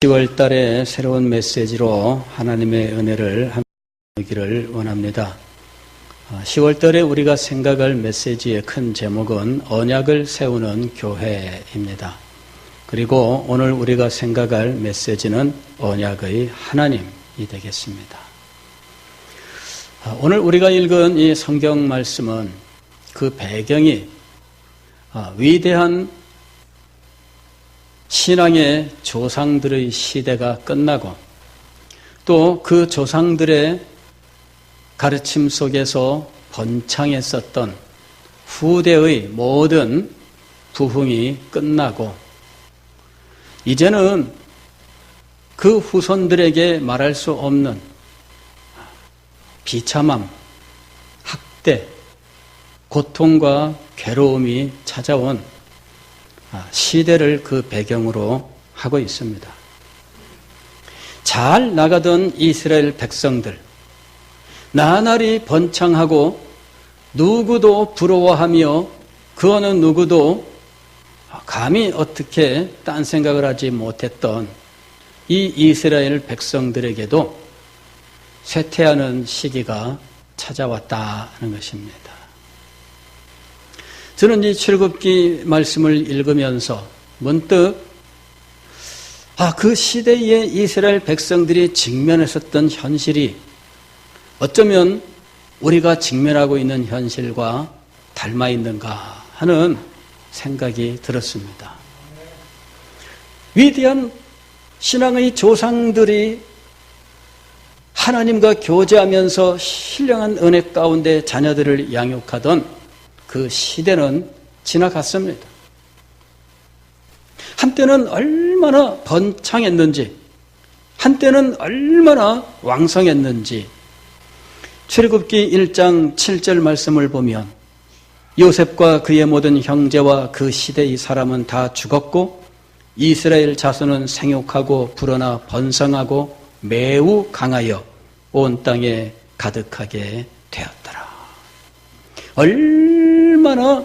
10월 달에 새로운 메시지로 하나님의 은혜를 함께 나누기를 원합니다. 10월 달에 우리가 생각할 메시지의 큰 제목은 언약을 세우는 교회입니다. 그리고 오늘 우리가 생각할 메시지는 언약의 하나님이 되겠습니다. 오늘 우리가 읽은 이 성경 말씀은 그 배경이 위대한 신앙의 조상들의 시대가 끝나고 또 그 조상들의 가르침 속에서 번창했었던 후대의 모든 부흥이 끝나고 이제는 그 후손들에게 말할 수 없는 비참함, 학대, 고통과 괴로움이 찾아온 시대를 그 배경으로 하고 있습니다. 잘 나가던 이스라엘 백성들, 나날이 번창하고 누구도 부러워하며 그 어느 누구도 감히 어떻게 딴 생각을 하지 못했던 이 이스라엘 백성들에게도 쇠퇴하는 시기가 찾아왔다는 것입니다. 저는 이 출애굽기 말씀을 읽으면서 문득 그 시대에 이스라엘 백성들이 직면했었던 현실이 어쩌면 우리가 직면하고 있는 현실과 닮아 있는가 하는 생각이 들었습니다. 위대한 신앙의 조상들이 하나님과 교제하면서 신령한 은혜 가운데 자녀들을 양육하던 그 시대는 지나갔습니다. 한때는 얼마나 번창했는지, 한때는 얼마나 왕성했는지 출애굽기 1장 7절 말씀을 보면 요셉과 그의 모든 형제와 그 시대의 사람은 다 죽었고 이스라엘 자손은 생육하고 불어나 번성하고 매우 강하여 온 땅에 가득하게 되었더라. 얼마나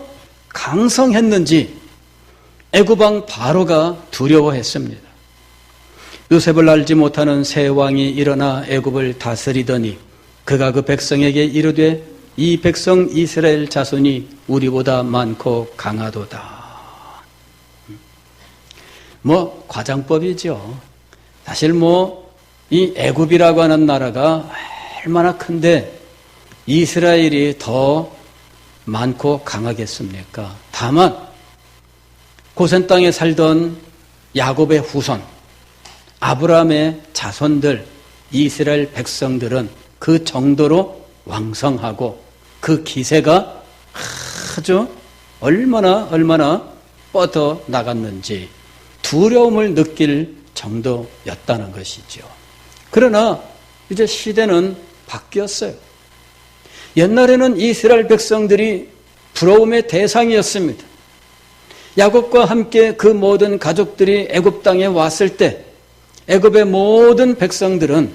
강성했는지 애굽 왕 바로가 두려워했습니다. 요셉을 알지 못하는 새 왕이 일어나 애굽을 다스리더니 그가 그 백성에게 이르되 이 백성 이스라엘 자손이 우리보다 많고 강하도다. 과장법이죠. 사실 이 애굽이라고 하는 나라가 얼마나 큰데 이스라엘이 더 많고 강하겠습니까? 다만 고센 땅에 살던 야곱의 후손, 아브라함의 자손들, 이스라엘 백성들은 그 정도로 왕성하고 그 기세가 아주 얼마나 뻗어 나갔는지 두려움을 느낄 정도였다는 것이죠. 그러나 이제 시대는 바뀌었어요. 옛날에는 이스라엘 백성들이 부러움의 대상이었습니다. 야곱과 함께 그 모든 가족들이 애굽 땅에 왔을 때 애굽의 모든 백성들은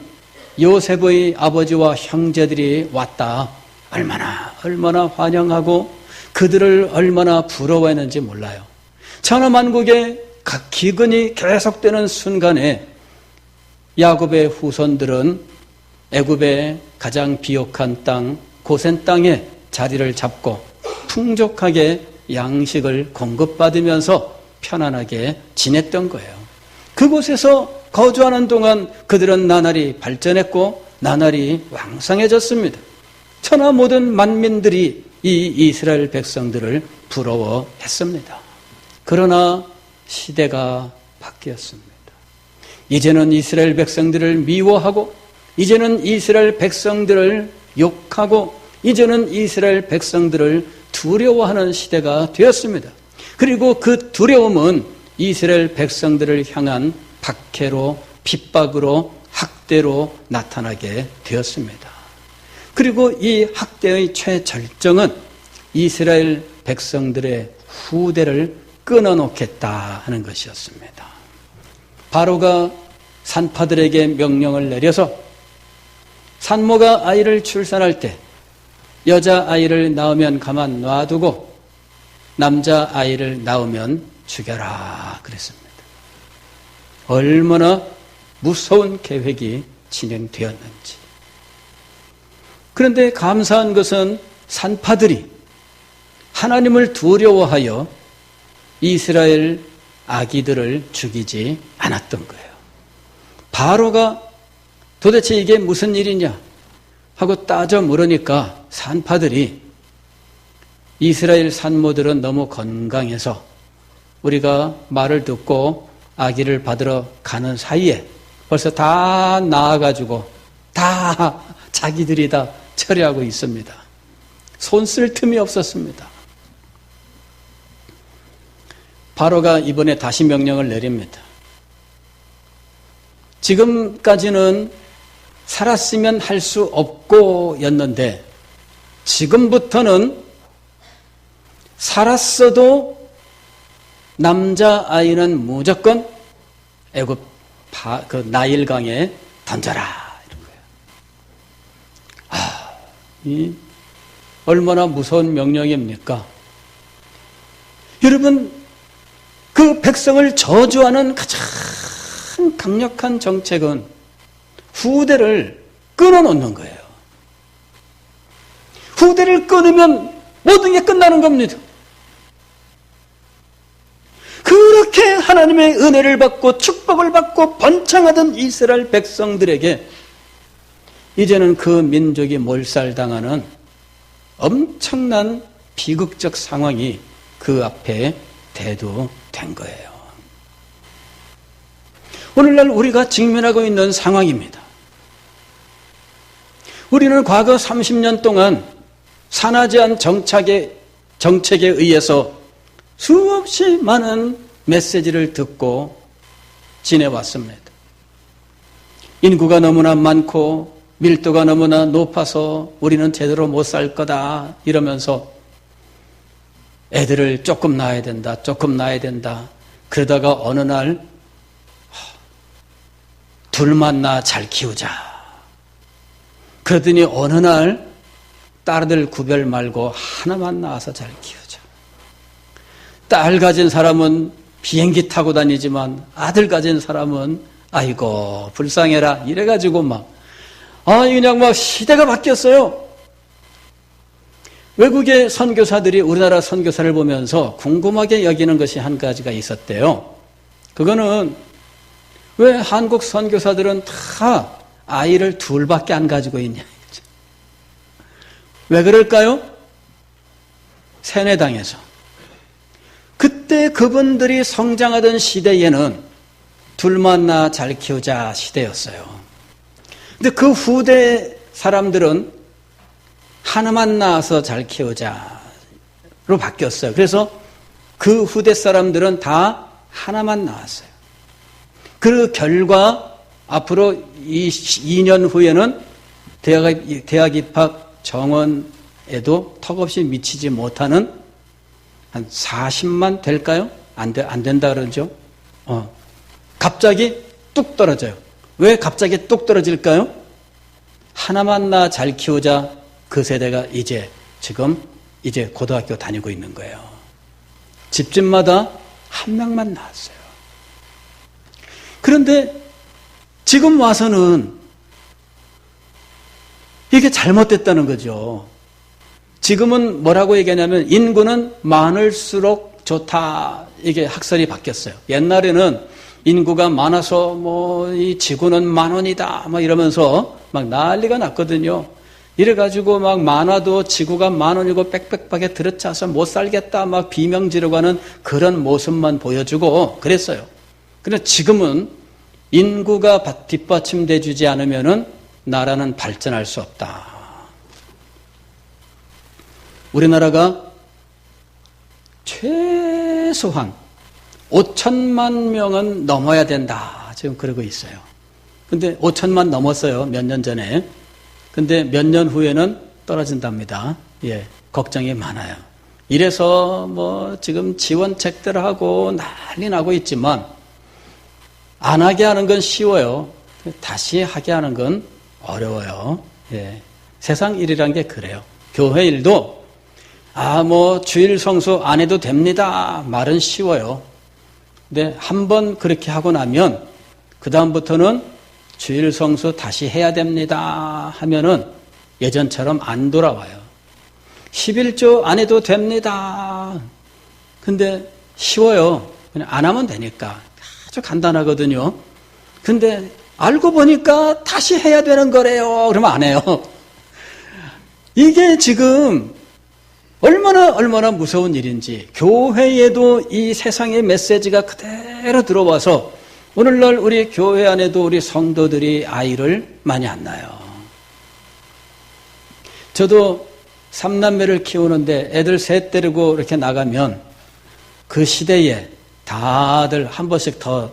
요셉의 아버지와 형제들이 왔다. 얼마나 환영하고 그들을 얼마나 부러워했는지 몰라요. 천하만국의 각 기근이 계속되는 순간에 야곱의 후손들은 애굽의 가장 비옥한 땅 고센 땅에 자리를 잡고 풍족하게 양식을 공급받으면서 편안하게 지냈던 거예요. 그곳에서 거주하는 동안 그들은 나날이 발전했고 나날이 왕성해졌습니다. 천하 모든 만민들이 이 이스라엘 백성들을 부러워했습니다. 그러나 시대가 바뀌었습니다. 이제는 이스라엘 백성들을 미워하고 이제는 이스라엘 백성들을 욕하고 이제는 이스라엘 백성들을 두려워하는 시대가 되었습니다. 그리고 그 두려움은 이스라엘 백성들을 향한 박해로 핍박으로 학대로 나타나게 되었습니다. 그리고 이 학대의 최절정은 이스라엘 백성들의 후대를 끊어놓겠다 하는 것이었습니다. 바로가 산파들에게 명령을 내려서 산모가 아이를 출산할 때 여자아이를 낳으면 가만 놔두고 남자아이를 낳으면 죽여라 그랬습니다. 얼마나 무서운 계획이 진행되었는지. 그런데 감사한 것은 산파들이 하나님을 두려워하여 이스라엘 아기들을 죽이지 않았던 거예요. 바로가 도대체 이게 무슨 일이냐 하고 따져 물으니까 산파들이 이스라엘 산모들은 너무 건강해서 우리가 말을 듣고 아기를 받으러 가는 사이에 벌써 다 나아가지고 다 자기들이 다 처리하고 있습니다. 손 쓸 틈이 없었습니다. 바로가 이번에 다시 명령을 내립니다. 지금까지는 살았으면 할 수 없고 였는데 지금부터는 살았어도 남자아이는 무조건 애굽 그 나일강에 던져라. 이런 거예요. 이 얼마나 무서운 명령입니까? 여러분, 그 백성을 저주하는 가장 강력한 정책은 후대를 끊어놓는 거예요. 후대를 끊으면 모든 게 끝나는 겁니다. 그렇게 하나님의 은혜를 받고 축복을 받고 번창하던 이스라엘 백성들에게 이제는 그 민족이 몰살당하는 엄청난 비극적 상황이 그 앞에 대두된 거예요. 오늘날 우리가 직면하고 있는 상황입니다. 우리는 과거 30년 동안 산하제한 정책에 의해서 수없이 많은 메시지를 듣고 지내왔습니다. 인구가 너무나 많고 밀도가 너무나 높아서 우리는 제대로 못 살 거다 이러면서 애들을 조금 낳아야 된다, 조금 낳아야 된다. 그러다가 어느 날 둘만 낳아 잘 키우자. 그러더니 어느 날 딸들 구별 말고 하나만 낳아서 잘 키우자. 딸 가진 사람은 비행기 타고 다니지만 아들 가진 사람은 아이고 불쌍해라 이래가지고 그냥 막 시대가 바뀌었어요. 외국의 선교사들이 우리나라 선교사를 보면서 궁금하게 여기는 것이 한 가지가 있었대요. 그거는 왜 한국 선교사들은 다 아이를 둘밖에 안 가지고 있냐. 왜 그럴까요? 세뇌당해서. 그때 그분들이 성장하던 시대에는 둘만 낳아 잘 키우자 시대였어요. 근데 그 후대 사람들은 하나만 낳아서 잘 키우자로 바뀌었어요. 그래서 그 후대 사람들은 다 하나만 낳았어요. 그 결과 앞으로 2년 후에는 대학 입학 정원에도 턱없이 미치지 못하는 한 40만 될까요? 안 된다 그러죠? 갑자기 뚝 떨어져요. 왜 갑자기 뚝 떨어질까요? 하나만 낳아 잘 키우자 그 세대가 지금 고등학교 다니고 있는 거예요. 집집마다 한 명만 낳았어요. 그런데 지금 와서는 이게 잘못됐다는 거죠. 지금은 뭐라고 얘기하냐면 인구는 많을수록 좋다. 이게 학설이 바뀌었어요. 옛날에는 인구가 많아서 이 지구는 만원이다. 이러면서 난리가 났거든요. 이래가지고 많아도 지구가 만원이고 빽빽하게 들어차서 못 살겠다. 비명 지르고 하는 그런 모습만 보여주고 그랬어요. 그런데 지금은 인구가 뒷받침돼 주지 않으면은 나라는 발전할 수 없다. 우리나라가 최소한 5천만 명은 넘어야 된다. 지금 그러고 있어요. 근데 5천만 넘었어요. 몇 년 전에. 근데 몇 년 후에는 떨어진답니다. 걱정이 많아요. 이래서 지금 지원책들 하고 난리 나고 있지만 안 하게 하는 건 쉬워요. 다시 하게 하는 건 어려워요. 세상 일이란 게 그래요. 교회 일도 주일 성수 안 해도 됩니다. 말은 쉬워요. 근데 한번 그렇게 하고 나면 그 다음부터는 주일 성수 다시 해야 됩니다 하면은 예전처럼 안 돌아와요. 11조 안 해도 됩니다. 근데 쉬워요. 그냥 안 하면 되니까. 아주 간단하거든요. 근데 알고 보니까 다시 해야 되는 거래요. 그러면 안 해요. 이게 지금 얼마나 무서운 일인지, 교회에도 이 세상의 메시지가 그대로 들어와서 오늘날 우리 교회 안에도 우리 성도들이 아이를 많이 안 낳아요. 저도 3남매를 키우는데 애들 셋 데리고 이렇게 나가면 그 시대에 다들 한 번씩 더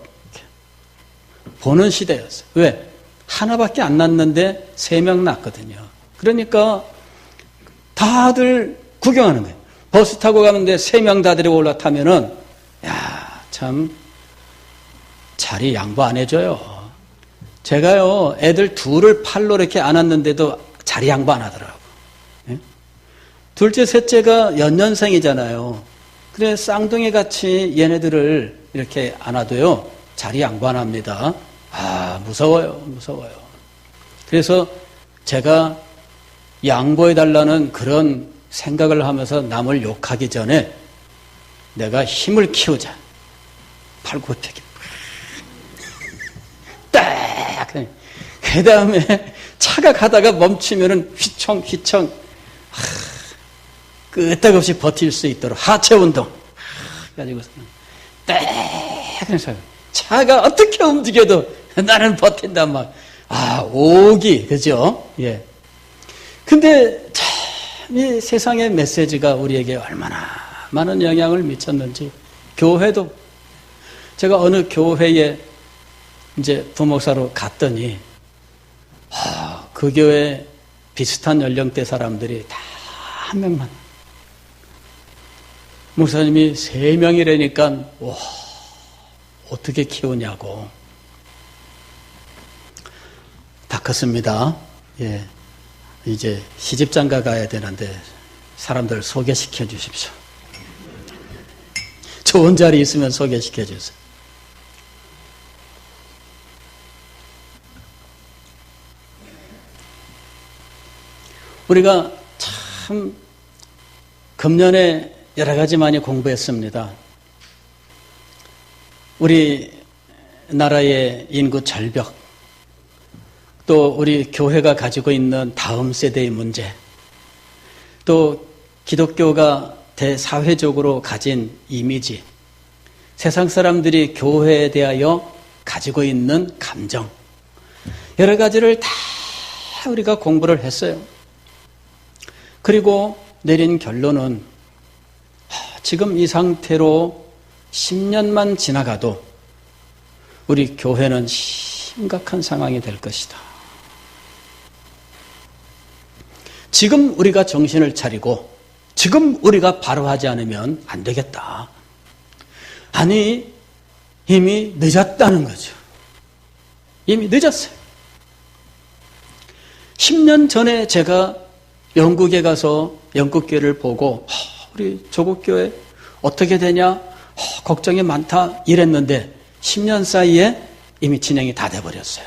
보는 시대였어요. 왜? 하나밖에 안 낳는데 3명 낳거든요. 그러니까 다들 구경하는 거예요. 버스 타고 가는데 3명 다 데리고 올라타면은, 야, 참, 자리 양보 안 해줘요. 제가요, 애들 둘을 팔로 이렇게 안았는데도 자리 양보 안 하더라고. 예? 둘째, 셋째가 연년생이잖아요. 그래, 쌍둥이 같이 얘네들을 이렇게 안아도요, 자리 양보 안 합니다. 아, 무서워요. 그래서 제가 양보해달라는 그런 생각을 하면서 남을 욕하기 전에 내가 힘을 키우자. 팔굽혀펴기. 딱! 그 다음에 차가 가다가 멈추면은 휘청. 끄떡없이 버틸 수 있도록 하체 운동. 가지고서 딱! 그래서 차가 어떻게 움직여도 나는 버틴다, 막. 아, 오기. 그죠? 예. 근데 참 이 세상의 메시지가 우리에게 얼마나 많은 영향을 미쳤는지, 교회도, 제가 어느 교회에 이제 부목사로 갔더니 그 교회 비슷한 연령대 사람들이 다 한 명만, 목사님이 3명이라니까 와, 어떻게 키우냐고. 다 컸습니다. 예. 이제 시집장가 가야 되는데 사람들 소개시켜 주십시오. 좋은 자리 있으면 소개시켜 주세요. 우리가 참 금년에 여러 가지 많이 공부했습니다. 우리 나라의 인구 절벽, 또 우리 교회가 가지고 있는 다음 세대의 문제, 또 기독교가 대사회적으로 가진 이미지, 세상 사람들이 교회에 대하여 가지고 있는 감정, 여러 가지를 다 우리가 공부를 했어요. 그리고 내린 결론은 지금 이 상태로 10년만 지나가도 우리 교회는 심각한 상황이 될 것이다. 지금 우리가 정신을 차리고 지금 우리가 바로 하지 않으면 안 되겠다. 아니, 이미 늦었다는 거죠. 이미 늦었어요. 10년 전에 제가 영국에 가서 영국교회를 보고 우리 조국교회 어떻게 되냐? 걱정이 많다 이랬는데 10년 사이에 이미 진행이 다 돼버렸어요.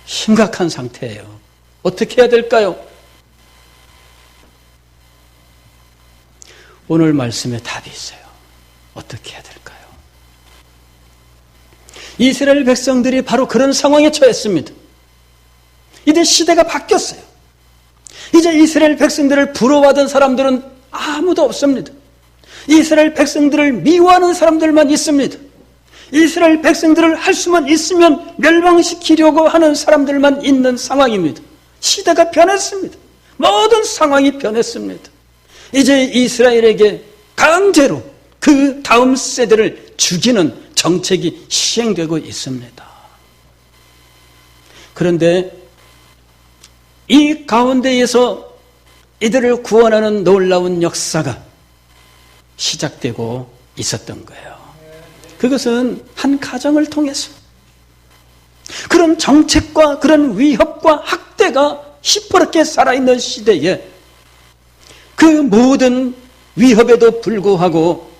심각한 상태예요. 어떻게 해야 될까요? 오늘 말씀에 답이 있어요. 어떻게 해야 될까요? 이스라엘 백성들이 바로 그런 상황에 처했습니다. 이제 시대가 바뀌었어요. 이제 이스라엘 백성들을 부러워하던 사람들은 아무도 없습니다. 이스라엘 백성들을 미워하는 사람들만 있습니다. 이스라엘 백성들을 할 수만 있으면 멸망시키려고 하는 사람들만 있는 상황입니다. 시대가 변했습니다. 모든 상황이 변했습니다. 이제 이스라엘에게 강제로 그 다음 세대를 죽이는 정책이 시행되고 있습니다. 그런데 이 가운데에서 이들을 구원하는 놀라운 역사가 시작되고 있었던 거예요. 그것은 한 가정을 통해서 그런 정책과 그런 위협과 학대가 시퍼렇게 살아있는 시대에 그 모든 위협에도 불구하고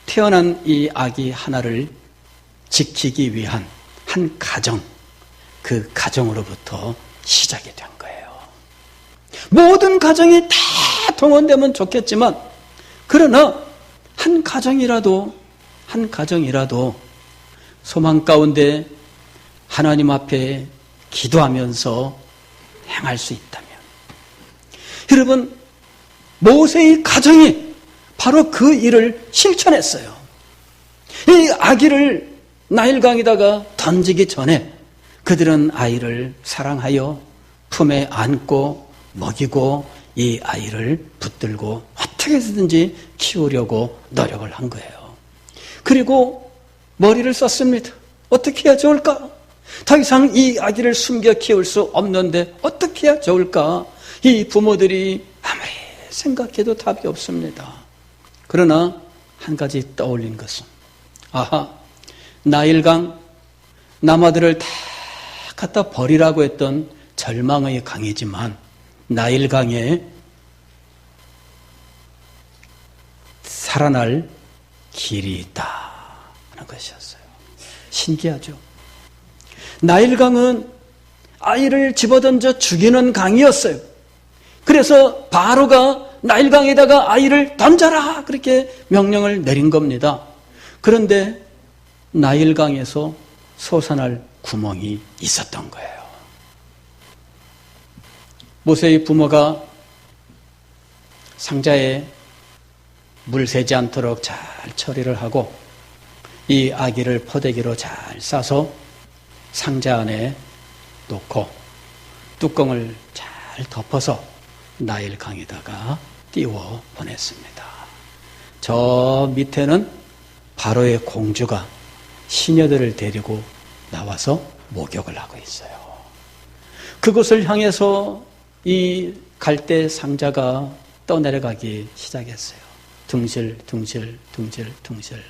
태어난 이 아기 하나를 지키기 위한 한 가정, 그 가정으로부터 시작이 된 거예요. 모든 가정이 다 동원되면 좋겠지만, 그러나 한 가정이라도 소망 가운데 하나님 앞에 기도하면서 행할 수 있다면, 여러분, 모세의 가정이 바로 그 일을 실천했어요. 이 아기를 나일강에다가 던지기 전에 그들은 아이를 사랑하여 품에 안고 먹이고 이 아이를 붙들고 어떻게 해서든지 키우려고 노력을 한 거예요. 그리고 머리를 썼습니다. 어떻게 해야 좋을까? 더 이상 이 아기를 숨겨 키울 수 없는데 어떻게 해야 좋을까? 이 부모들이 아무리 생각해도 답이 없습니다. 그러나 한 가지 떠올린 것은, 아하, 나일강, 남아들을 다 갖다 버리라고 했던 절망의 강이지만 나일강에 살아날 길이 있다 하는 것이었어요. 신기하죠? 나일강은 아이를 집어던져 죽이는 강이었어요. 그래서 바로가 나일강에다가 아이를 던져라 그렇게 명령을 내린 겁니다. 그런데 나일강에서 솟아날 구멍이 있었던 거예요. 모세의 부모가 상자에 물 새지 않도록 잘 처리를 하고 이 아기를 포대기로 잘 싸서 상자 안에 놓고 뚜껑을 잘 덮어서 나일강에다가 띄워 보냈습니다. 저 밑에는 바로의 공주가 시녀들을 데리고 나와서 목욕을 하고 있어요. 그곳을 향해서 이 갈대 상자가 떠내려가기 시작했어요. 둥실 둥실 둥실 둥실.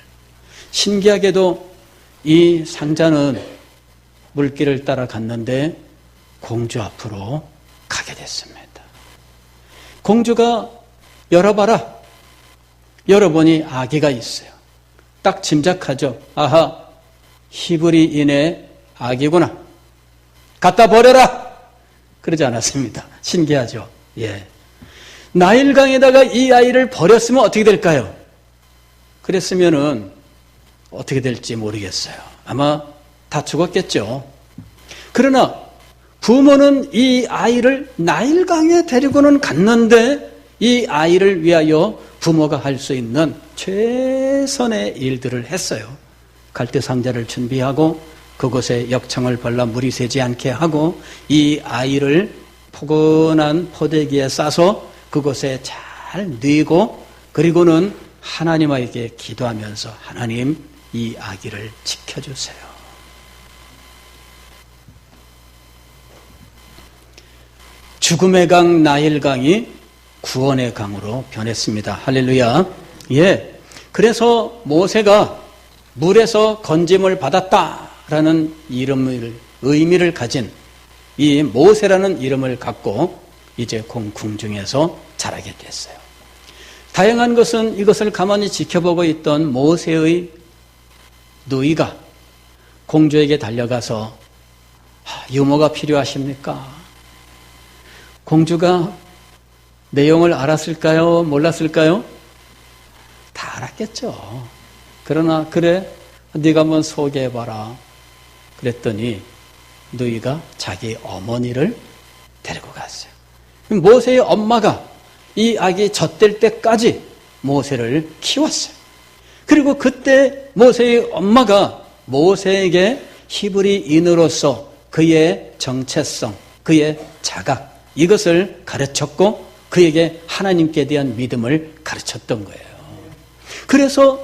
신기하게도 이 상자는 물길을 따라 갔는데 공주 앞으로 가게 됐습니다. 공주가 열어봐라. 열어보니 아기가 있어요. 딱 짐작하죠. 아하, 히브리인의 아기구나. 갖다 버려라. 그러지 않았습니다. 신기하죠. 예. 나일강에다가 이 아이를 버렸으면 어떻게 될까요? 그랬으면은 어떻게 될지 모르겠어요. 아마 다 죽었겠죠. 그러나 부모는 이 아이를 나일강에 데리고는 갔는데 이 아이를 위하여 부모가 할 수 있는 최선의 일들을 했어요. 갈대 상자를 준비하고 그곳에 역청을 발라 물이 새지 않게 하고 이 아이를 포근한 포대기에 싸서 그곳에 잘 뉘고 그리고는 하나님에게 기도하면서 하나님 이 아기를 지켜주세요. 죽음의 강 나일강이 구원의 강으로 변했습니다. 할렐루야. 예. 그래서 모세가 물에서 건짐을 받았다라는 의미를 가진 이 모세라는 이름을 갖고 이제 궁중에서 자라게 됐어요. 다양한 것은 이것을 가만히 지켜보고 있던 모세의 누이가 공주에게 달려가서 유모가 필요하십니까? 공주가 내용을 알았을까요? 몰랐을까요? 다 알았겠죠. 그러나 그래 네가 한번 소개해봐라. 그랬더니 누이가 자기 어머니를 데리고 갔어요. 모세의 엄마가 이 아기 젖될 때까지 모세를 키웠어요. 그리고 그때 모세의 엄마가 모세에게 히브리인으로서 그의 정체성, 그의 자각 이것을 가르쳤고 그에게 하나님께 대한 믿음을 가르쳤던 거예요. 그래서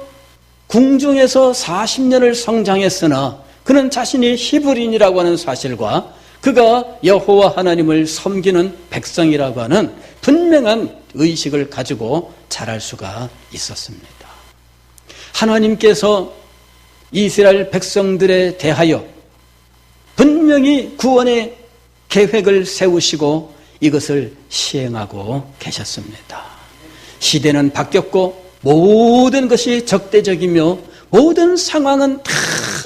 궁중에서 40년을 성장했으나 그는 자신이 히브리인이라고 하는 사실과 그가 여호와 하나님을 섬기는 백성이라고 하는 분명한 의식을 가지고 자랄 수가 있었습니다. 하나님께서 이스라엘 백성들에 대하여 분명히 구원의 계획을 세우시고 이것을 시행하고 계셨습니다. 시대는 바뀌었고 모든 것이 적대적이며 모든 상황은 다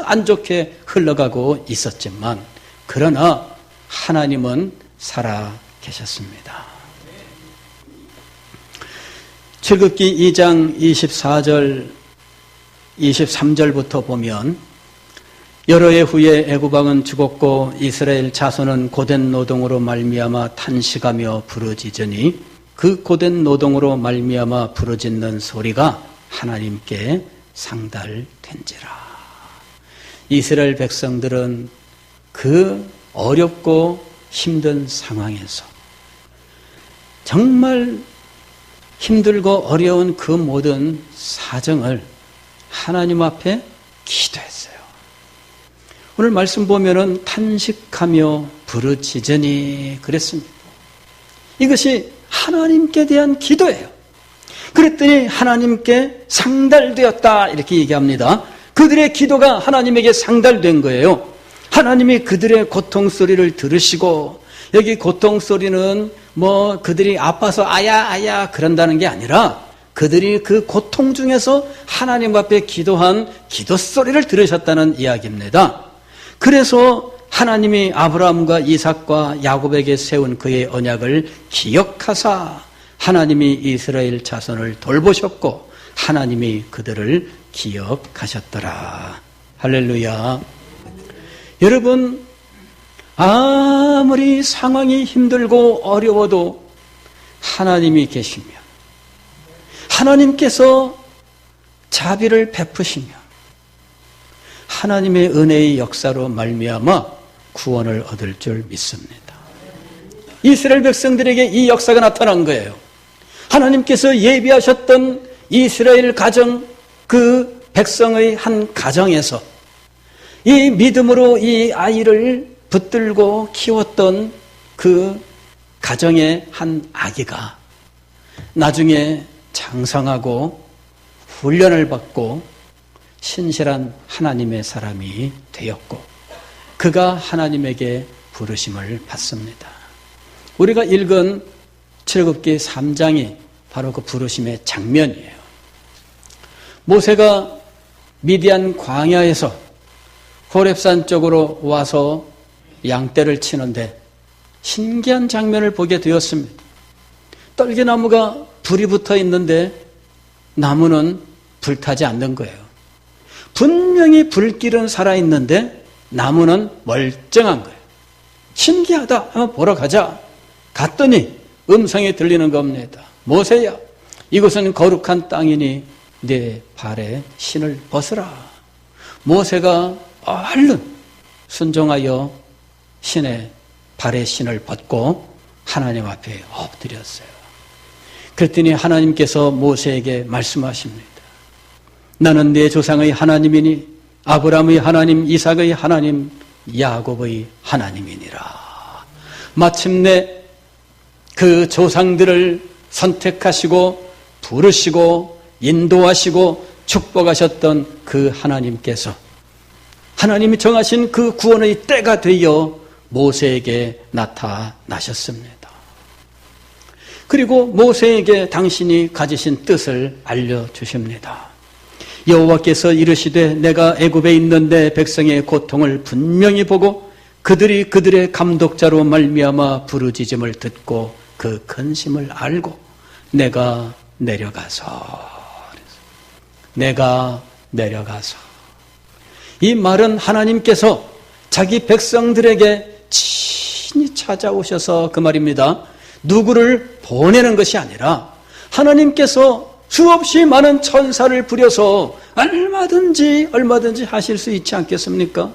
안 좋게 흘러가고 있었지만 그러나 하나님은 살아 계셨습니다. 출애굽기 2장 24절 23절부터 보면 여러 해 후에 애굽 왕은 죽었고 이스라엘 자손은 고된 노동으로 말미암아 탄식하며 부르짖으니 그 고된 노동으로 말미암아 부르짖는 소리가 하나님께 상달된지라. 이스라엘 백성들은 그 어렵고 힘든 상황에서 정말 힘들고 어려운 그 모든 사정을 하나님 앞에 기도했어요. 오늘 말씀 보면은 탄식하며 부르짖으니 그랬습니다. 이것이 하나님께 대한 기도예요. 그랬더니 하나님께 상달되었다 이렇게 얘기합니다. 그들의 기도가 하나님에게 상달된 거예요. 하나님이 그들의 고통 소리를 들으시고, 여기 고통 소리는 뭐 그들이 아파서 아야 그런다는 게 아니라 그들이 그 고통 중에서 하나님 앞에 기도한 기도 소리를 들으셨다는 이야기입니다. 그래서 하나님이 아브라함과 이삭과 야곱에게 세운 그의 언약을 기억하사 하나님이 이스라엘 자손을 돌보셨고 하나님이 그들을 기억하셨더라. 할렐루야. 여러분, 아무리 상황이 힘들고 어려워도 하나님이 계시면, 하나님께서 자비를 베푸시면 하나님의 은혜의 역사로 말미암아 구원을 얻을 줄 믿습니다. 이스라엘 백성들에게 이 역사가 나타난 거예요. 하나님께서 예비하셨던 이스라엘 가정, 그 백성의 한 가정에서 이 믿음으로 이 아이를 붙들고 키웠던 그 가정의 한 아기가 나중에 장성하고 훈련을 받고 신실한 하나님의 사람이 되었고 그가 하나님에게 부르심을 받습니다. 우리가 읽은 출애굽기 3장이 바로 그 부르심의 장면이에요. 모세가 미디안 광야에서 호렙산 쪽으로 와서 양떼를 치는데 신기한 장면을 보게 되었습니다. 떨기나무가 불이 붙어 있는데 나무는 불타지 않는 거예요. 분명히 불길은 살아있는데 나무는 멀쩡한 거예요. 신기하다. 한번 보러 가자. 갔더니 음성이 들리는 겁니다. 모세야, 이곳은 거룩한 땅이니 네 발에 신을 벗으라. 모세가 얼른 순종하여 신의 발에 신을 벗고 하나님 앞에 엎드렸어요. 그랬더니 하나님께서 모세에게 말씀하십니다. 나는 네 조상의 하나님이니 아브라함의 하나님, 이삭의 하나님, 야곱의 하나님이니라. 마침내 그 조상들을 선택하시고 부르시고 인도하시고 축복하셨던 그 하나님께서 하나님이 정하신 그 구원의 때가 되어 모세에게 나타나셨습니다. 그리고 모세에게 당신이 가지신 뜻을 알려주십니다. 여호와께서 이르시되 내가 애굽에 있는데 백성의 고통을 분명히 보고 그들이 그들의 감독자로 말미암아 부르짖음을 듣고 그 근심을 알고 내가 내려가서 이 말은 하나님께서 자기 백성들에게 친히 찾아오셔서 그 말입니다. 누구를 보내는 것이 아니라 하나님께서 수없이 많은 천사를 부려서 얼마든지 하실 수 있지 않겠습니까?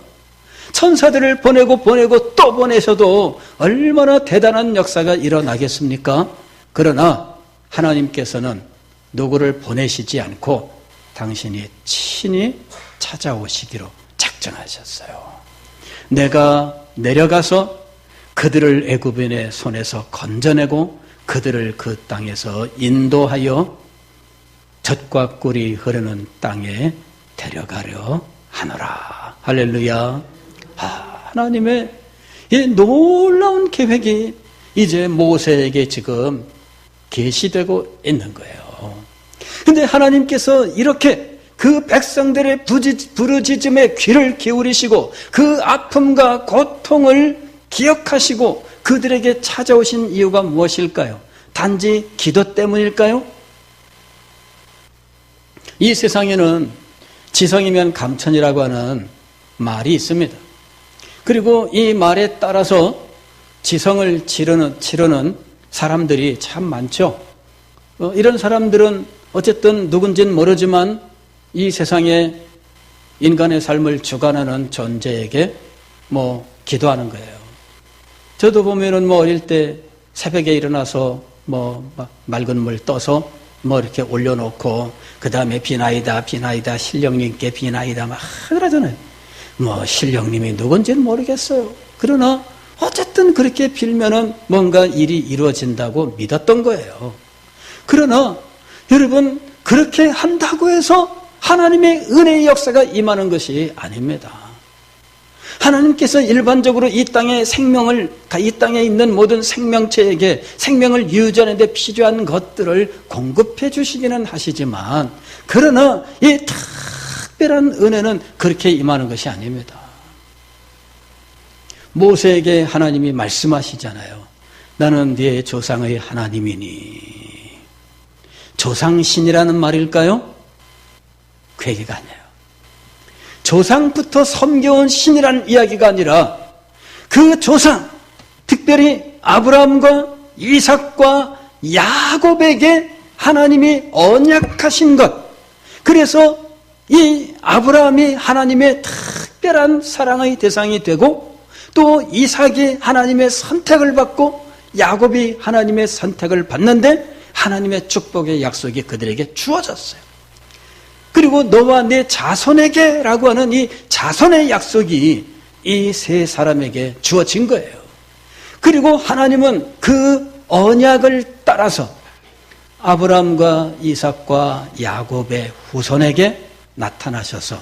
천사들을 보내고 또 보내셔도 얼마나 대단한 역사가 일어나겠습니까? 그러나 하나님께서는 누구를 보내시지 않고 당신이 친히 찾아오시기로 작정하셨어요. 내가 내려가서 그들을 애굽인의 손에서 건져내고 그들을 그 땅에서 인도하여 젖과 꿀이 흐르는 땅에 데려가려 하노라. 할렐루야. 하나님의 이 놀라운 계획이 이제 모세에게 지금 계시되고 있는 거예요. 근데 하나님께서 이렇게 그 백성들의 부르짖음에 귀를 기울이시고 그 아픔과 고통을 기억하시고 그들에게 찾아오신 이유가 무엇일까요? 단지 기도 때문일까요? 이 세상에는 지성이면 감천이라고 하는 말이 있습니다. 그리고 이 말에 따라서 지성을 치르는 사람들이 참 많죠. 이런 사람들은 어쨌든 누군지는 모르지만 이 세상에 인간의 삶을 주관하는 존재에게 기도하는 거예요. 저도 보면은 어릴 때 새벽에 일어나서 맑은 물 떠서 이렇게 올려놓고 그 다음에 비나이다 신령님께 비나이다 막 그러잖아요. 신령님이 누군지는 모르겠어요. 그러나 어쨌든 그렇게 빌면은 뭔가 일이 이루어진다고 믿었던 거예요. 그러나 여러분 그렇게 한다고 해서 하나님의 은혜의 역사가 임하는 것이 아닙니다. 하나님께서 일반적으로 이 땅에 이 땅에 있는 모든 생명체에게 생명을 유지하는 데 필요한 것들을 공급해 주시기는 하시지만 그러나 이 특별한 은혜는 그렇게 임하는 것이 아닙니다. 모세에게 하나님이 말씀하시잖아요. 나는 네 조상의 하나님이니. 조상신이라는 말일까요? 그 얘기가 아니에요. 조상부터 섬겨온 신이라는 이야기가 아니라 그 조상, 특별히 아브라함과 이삭과 야곱에게 하나님이 언약하신 것. 그래서 이 아브라함이 하나님의 특별한 사랑의 대상이 되고 또 이삭이 하나님의 선택을 받고 야곱이 하나님의 선택을 받는데 하나님의 축복의 약속이 그들에게 주어졌어요. 그리고 너와 내 자손에게라고 하는 이 자손의 약속이 이 세 사람에게 주어진 거예요. 그리고 하나님은 그 언약을 따라서 아브라함과 이삭과 야곱의 후손에게 나타나셔서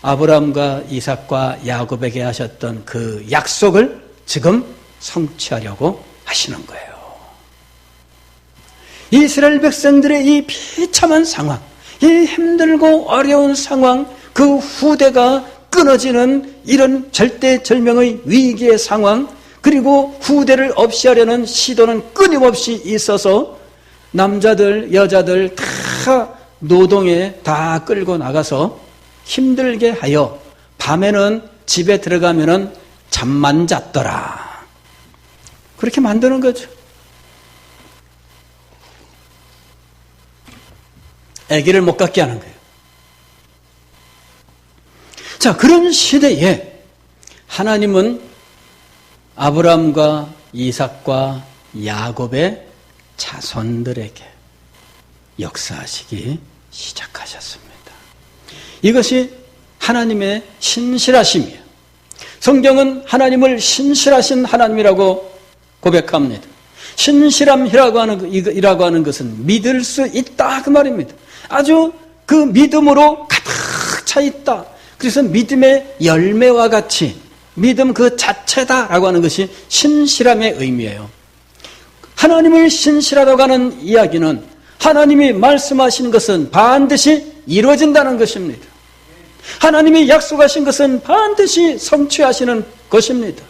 아브라함과 이삭과 야곱에게 하셨던 그 약속을 지금 성취하려고 하시는 거예요. 이스라엘 백성들의 이 비참한 상황, 이 힘들고 어려운 상황, 그 후대가 끊어지는 이런 절대절명의 위기의 상황, 그리고 후대를 없이 하려는 시도는 끊임없이 있어서 남자들, 여자들 다 노동에 다 끌고 나가서 힘들게 하여 밤에는 집에 들어가면은 잠만 잤더라. 그렇게 만드는 거죠. 아기를 못 갖게 하는 거예요. 자, 그런 시대에 하나님은 아브라함과 이삭과 야곱의 자손들에게 역사하시기 시작하셨습니다. 이것이 하나님의 신실하심이에요. 성경은 하나님을 신실하신 하나님이라고 고백합니다. 신실함이라고 하는 것은 믿을 수 있다 그 말입니다. 아주 그 믿음으로 가득 차 있다. 그래서 믿음의 열매와 같이 믿음 그 자체다라고 하는 것이 신실함의 의미예요. 하나님을 신실하다고 하는 이야기는 하나님이 말씀하신 것은 반드시 이루어진다는 것입니다. 하나님이 약속하신 것은 반드시 성취하시는 것입니다.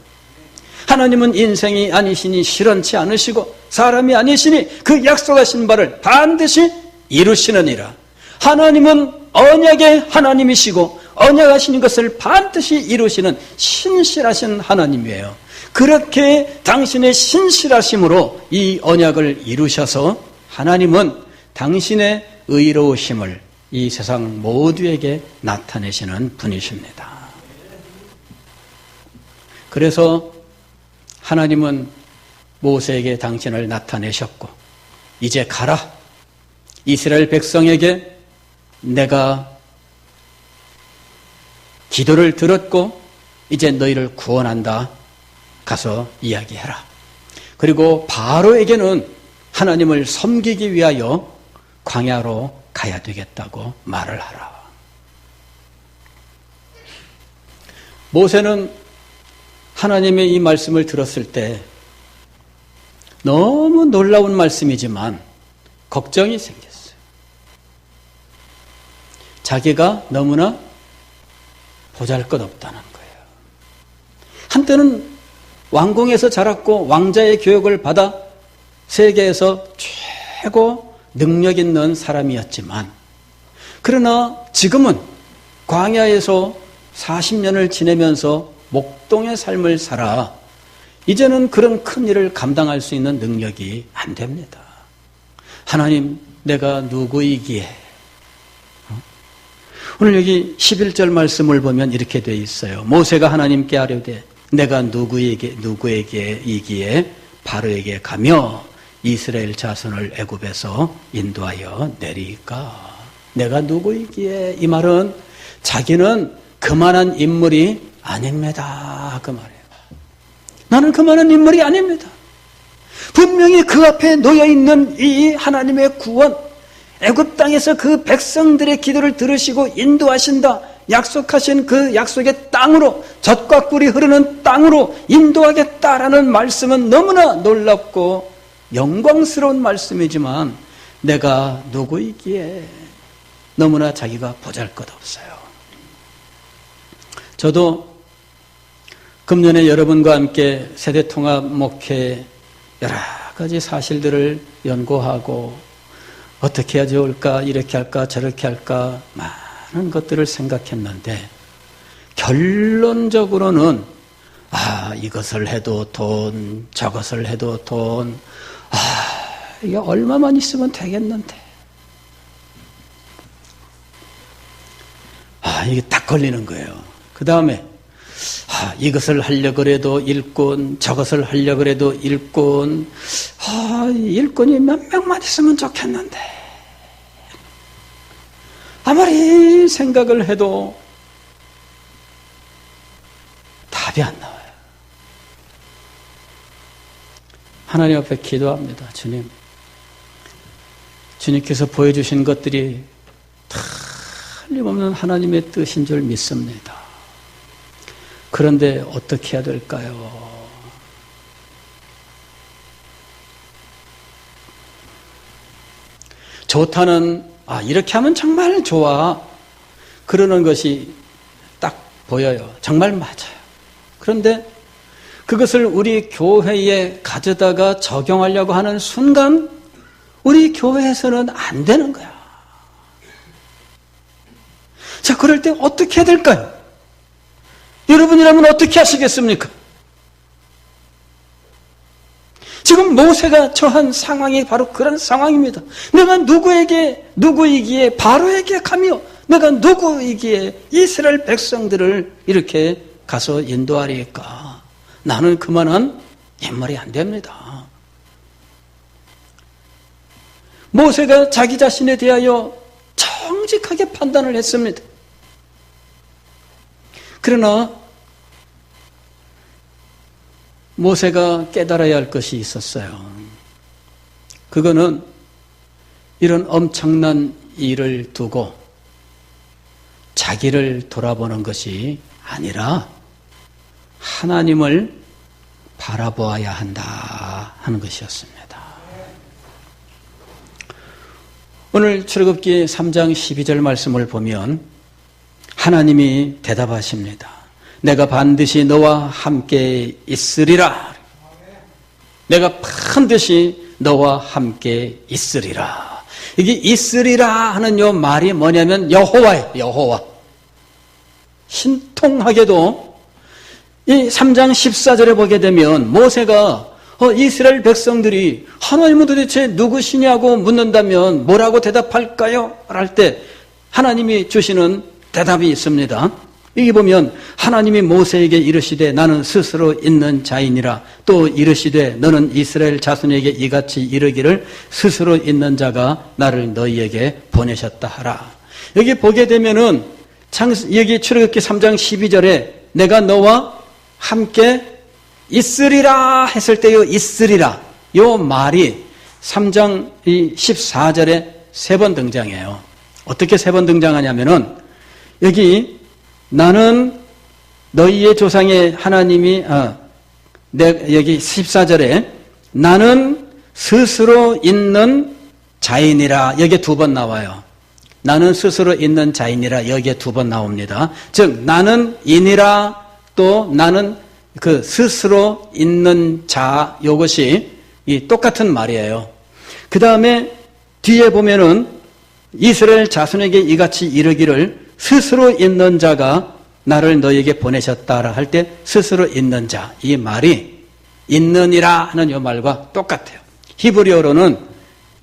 하나님은 인생이 아니시니 실현치 않으시고 사람이 아니시니 그 약속하신 바를 반드시 이루시느니라. 하나님은 언약의 하나님이시고 언약하시는 것을 반드시 이루시는 신실하신 하나님이에요. 그렇게 당신의 신실하심으로 이 언약을 이루셔서 하나님은 당신의 의로우심을 이 세상 모두에게 나타내시는 분이십니다. 그래서 하나님은 모세에게 당신을 나타내셨고 이제 가라. 이스라엘 백성에게 내가 기도를 들었고 이제 너희를 구원한다. 가서 이야기해라. 그리고 바로에게는 하나님을 섬기기 위하여 광야로 가야 되겠다고 말을 하라. 모세는 하나님의 이 말씀을 들었을 때 너무 놀라운 말씀이지만 걱정이 생겼어요. 자기가 너무나 보잘것없다는 거예요. 한때는 왕궁에서 자랐고 왕자의 교육을 받아 세계에서 최고 능력 있는 사람이었지만, 그러나 지금은 광야에서 40년을 지내면서 목동의 삶을 살아 이제는 그런 큰 일을 감당할 수 있는 능력이 안 됩니다. 하나님, 내가 누구이기에? 오늘 여기 11절 말씀을 보면 이렇게 되어 있어요. 모세가 하나님께 아뢰되 내가 누구에게이기에 바로에게 가며 이스라엘 자손을 애굽에서 인도하여 내리까? 내가 누구이기에? 이 말은 자기는 그만한 인물이 아닙니다, 그 말이에요. 나는 그만한 인물이 아닙니다. 분명히 그 앞에 놓여있는 이 하나님의 구원, 애굽 땅에서 그 백성들의 기도를 들으시고 인도하신다, 약속하신 그 약속의 땅으로, 젖과 꿀이 흐르는 땅으로 인도하겠다라는 말씀은 너무나 놀랍고 영광스러운 말씀이지만, 내가 누구이기에? 너무나 자기가 보잘것없어요. 저도 금년에 여러분과 함께 세대통합 목회 여러 가지 사실들을 연구하고 어떻게 해야 좋을까, 이렇게 할까, 저렇게 할까 많은 것들을 생각했는데, 결론적으로는 이것을 해도 돈, 저것을 해도 돈, 이게 얼마만 있으면 되겠는데, 이게 딱 걸리는 거예요. 그 다음에 이것을 하려고 해도 일꾼, 저것을 하려고 해도 일꾼, 일꾼이 몇 명만 있으면 좋겠는데, 아무리 생각을 해도 답이 안 나와요. 하나님 앞에 기도합니다. 주님, 주님께서 보여주신 것들이 틀림없는 하나님의 뜻인 줄 믿습니다. 그런데 어떻게 해야 될까요? 좋다는, 이렇게 하면 정말 좋아, 그러는 것이 딱 보여요. 정말 맞아요. 그런데 그것을 우리 교회에 가져다가 적용하려고 하는 순간 우리 교회에서는 안 되는 거야. 자, 그럴 때 어떻게 해야 될까요? 여러분이라면 어떻게 하시겠습니까? 지금 모세가 처한 상황이 바로 그런 상황입니다. 내가 누구이기에 바로에게 가며 내가 누구이기에 이스라엘 백성들을 이렇게 가서 인도하리까? 나는 그만한 인물이 안 됩니다. 모세가 자기 자신에 대하여 정직하게 판단을 했습니다. 그러나 모세가 깨달아야 할 것이 있었어요. 그거는 이런 엄청난 일을 두고 자기를 돌아보는 것이 아니라 하나님을 바라보아야 한다 하는 것이었습니다. 오늘 출애굽기 3장 12절 말씀을 보면 하나님이 대답하십니다. 내가 반드시 너와 함께 있으리라. 내가 반드시 너와 함께 있으리라. 이게 있으리라 하는 요 말이 뭐냐면 여호와예요. 여호와. 신통하게도 이 3장 14절에 보게 되면 모세가 이스라엘 백성들이 하나님은 도대체 누구시냐고 묻는다면 뭐라고 대답할까요? 할 때 하나님이 주시는 대답이 있습니다. 여기 보면 하나님이 모세에게 이르시되 나는 스스로 있는 자이니라. 또 이르시되 너는 이스라엘 자손에게 이같이 이르기를 스스로 있는 자가 나를 너희에게 보내셨다 하라. 여기 보게 되면은 여기 출애굽기 3장 12절에 내가 너와 함께 있으리라 했을 때요 있으리라 요 말이 3장 14절에 3번 등장해요. 어떻게 3번 등장하냐면은 여기 나는 너희의 조상의 하나님이 여기 14절에 나는 스스로 있는 자인이라 여기 2번 나와요. 나는 스스로 있는 자이니라 여기에 두 번 나옵니다. 즉 나는 인이라 또 나는 그 스스로 있는 자 이것이 이 똑같은 말이에요. 그 다음에 뒤에 보면은 이스라엘 자손에게 이같이 이르기를 스스로 있는 자가 나를 너에게 보내셨다라 할 때 스스로 있는 자 이 말이 있느니라 하는 이 말과 똑같아요. 히브리어로는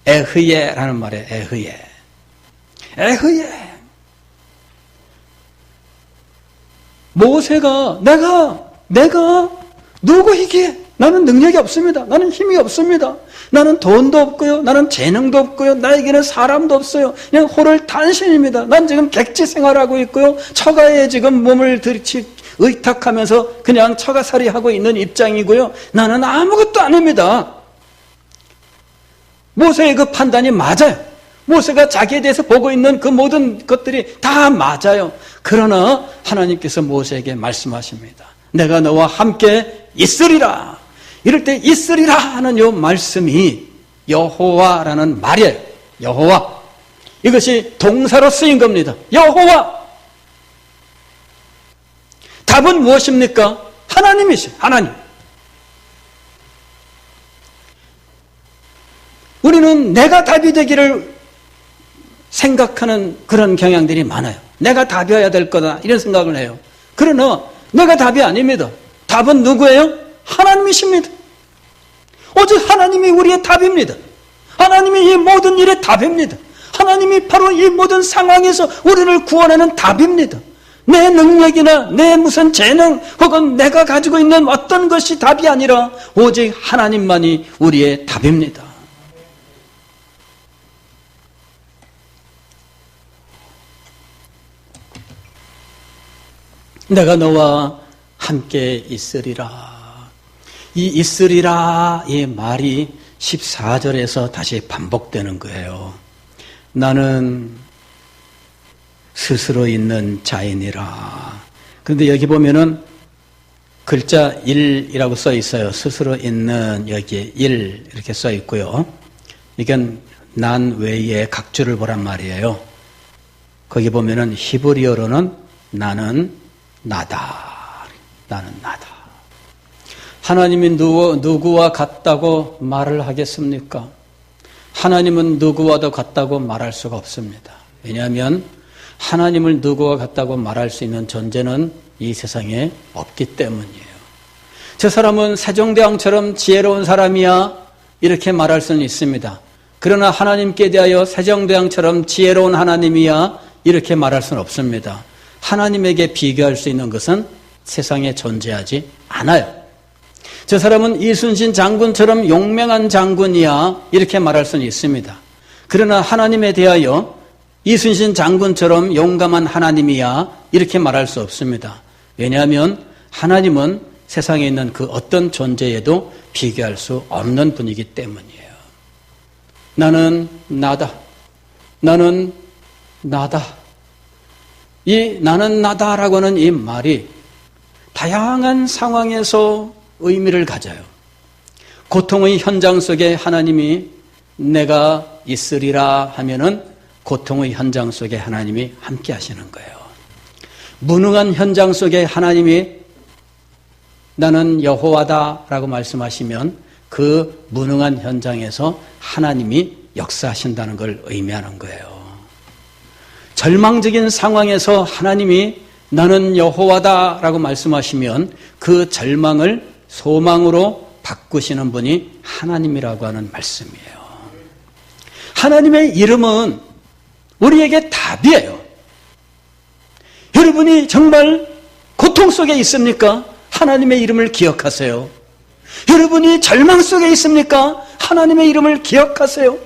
에흐예라는 말이에요. 에흐예. 에흐예. 모세가 내가 누구이기에 나는 능력이 없습니다. 나는 힘이 없습니다. 나는 돈도 없고요. 나는 재능도 없고요. 나에게는 사람도 없어요. 그냥 홀을 단신입니다. 난 지금 객지 생활하고 있고요. 처가에 지금 몸을 의탁하면서 그냥 처가살이하고 있는 입장이고요. 나는 아무것도 아닙니다. 모세의 그 판단이 맞아요. 모세가 자기에 대해서 보고 있는 그 모든 것들이 다 맞아요. 그러나 하나님께서 모세에게 말씀하십니다. 내가 너와 함께 있으리라. 이럴 때 있으리라 하는 이 말씀이 여호와라는 말이에요. 여호와. 이것이 동사로 쓰인 겁니다. 여호와. 답은 무엇입니까? 하나님이시죠. 하나님. 우리는 내가 답이 되기를 생각하는 그런 경향들이 많아요. 내가 답이어야 될 거다 이런 생각을 해요. 그러나 내가 답이 아닙니다. 답은 누구예요? 하나님이십니다. 오직 하나님이 우리의 답입니다. 하나님이 이 모든 일의 답입니다. 하나님이 바로 이 모든 상황에서 우리를 구원하는 답입니다. 내 능력이나 내 무슨 재능 혹은 내가 가지고 있는 어떤 것이 답이 아니라 오직 하나님만이 우리의 답입니다. 내가 너와 함께 있으리라. 이 있으리라 이 말이 14절에서 다시 반복되는 거예요. 나는 스스로 있는 자이니라. 그런데 여기 보면은 글자 1이라고 써 있어요. 스스로 있는 여기에 1 이렇게 써 있고요. 이건 난 외에 각주를 보란 말이에요. 거기 보면은 히브리어로는 나는 나다. 나는 나다. 하나님이 누구와 같다고 말을 하겠습니까? 하나님은 누구와도 같다고 말할 수가 없습니다. 왜냐하면 하나님을 누구와 같다고 말할 수 있는 존재는 이 세상에 없기 때문이에요. 저 사람은 세종대왕처럼 지혜로운 사람이야 이렇게 말할 수는 있습니다. 그러나 하나님께 대하여 세종대왕처럼 지혜로운 하나님이야 이렇게 말할 수는 없습니다. 하나님에게 비교할 수 있는 것은 세상에 존재하지 않아요. 저 사람은 이순신 장군처럼 용맹한 장군이야 이렇게 말할 수는 있습니다. 그러나 하나님에 대하여 이순신 장군처럼 용감한 하나님이야 이렇게 말할 수 없습니다. 왜냐하면 하나님은 세상에 있는 그 어떤 존재에도 비교할 수 없는 분이기 때문이에요. 나는 나다. 나는 나다. 이 나는 나다라고 하는 이 말이 다양한 상황에서 의미를 가져요. 고통의 현장 속에 하나님이 내가 있으리라 하면은 고통의 현장 속에 하나님이 함께 하시는 거예요. 무능한 현장 속에 하나님이 나는 여호와다라고 말씀하시면 그 무능한 현장에서 하나님이 역사하신다는 걸 의미하는 거예요. 절망적인 상황에서 하나님이 나는 여호와다라고 말씀하시면 그 절망을 소망으로 바꾸시는 분이 하나님이라고 하는 말씀이에요. 하나님의 이름은 우리에게 답이에요. 여러분이 정말 고통 속에 있습니까? 하나님의 이름을 기억하세요. 여러분이 절망 속에 있습니까? 하나님의 이름을 기억하세요.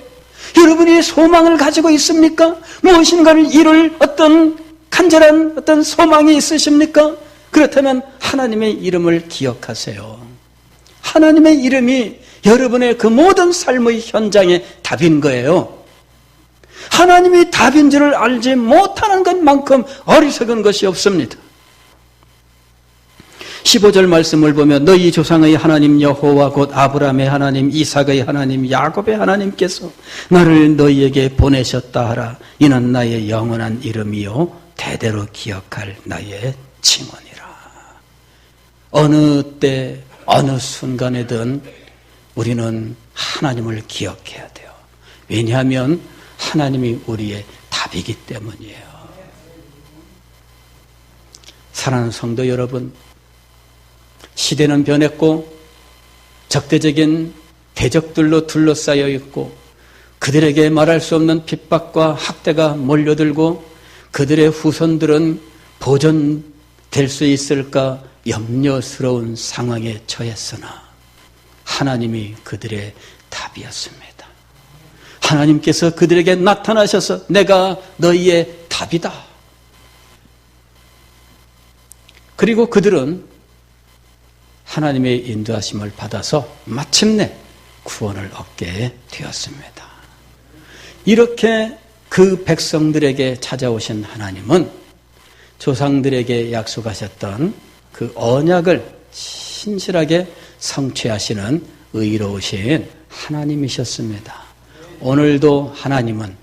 여러분이 소망을 가지고 있습니까? 무엇인가를 이룰 어떤 간절한 어떤 소망이 있으십니까? 그렇다면 하나님의 이름을 기억하세요. 하나님의 이름이 여러분의 그 모든 삶의 현장의 답인 거예요. 하나님이 답인 줄을 알지 못하는 것만큼 어리석은 것이 없습니다. 15절 말씀을 보면 너희 조상의 하나님 여호와 곧 아브라함의 하나님 이삭의 하나님 야곱의 하나님께서 나를 너희에게 보내셨다 하라. 이는 나의 영원한 이름이요 대대로 기억할 나의 징언이라. 어느 때 어느 순간에든 우리는 하나님을 기억해야 돼요. 왜냐하면 하나님이 우리의 답이기 때문이에요. 사랑하는 성도 여러분, 시대는 변했고 적대적인 대적들로 둘러싸여 있고 그들에게 말할 수 없는 핍박과 학대가 몰려들고 그들의 후손들은 보존될 수 있을까 염려스러운 상황에 처했으나 하나님이 그들의 답이었습니다. 하나님께서 그들에게 나타나셔서 내가 너희의 답이다. 그리고 그들은 하나님의 인도하심을 받아서 마침내 구원을 얻게 되었습니다. 이렇게 그 백성들에게 찾아오신 하나님은 조상들에게 약속하셨던 그 언약을 신실하게 성취하시는 의로우신 하나님이셨습니다. 오늘도 하나님은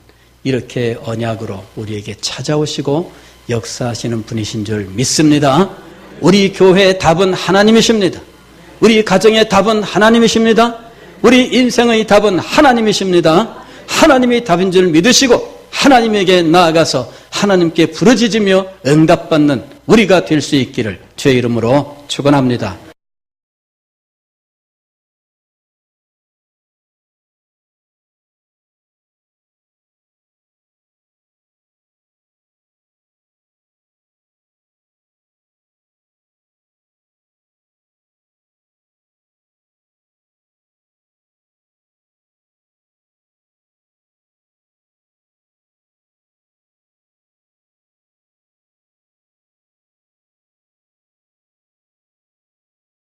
이렇게 언약으로 우리에게 찾아오시고 역사하시는 분이신 줄 믿습니다. 우리 교회의 답은 하나님이십니다. 우리 가정의 답은 하나님이십니다. 우리 인생의 답은 하나님이십니다. 하나님이 답인 줄 믿으시고 하나님에게 나아가서 하나님께 부르짖으며 응답받는 우리가 될 수 있기를 주의 이름으로 축원합니다.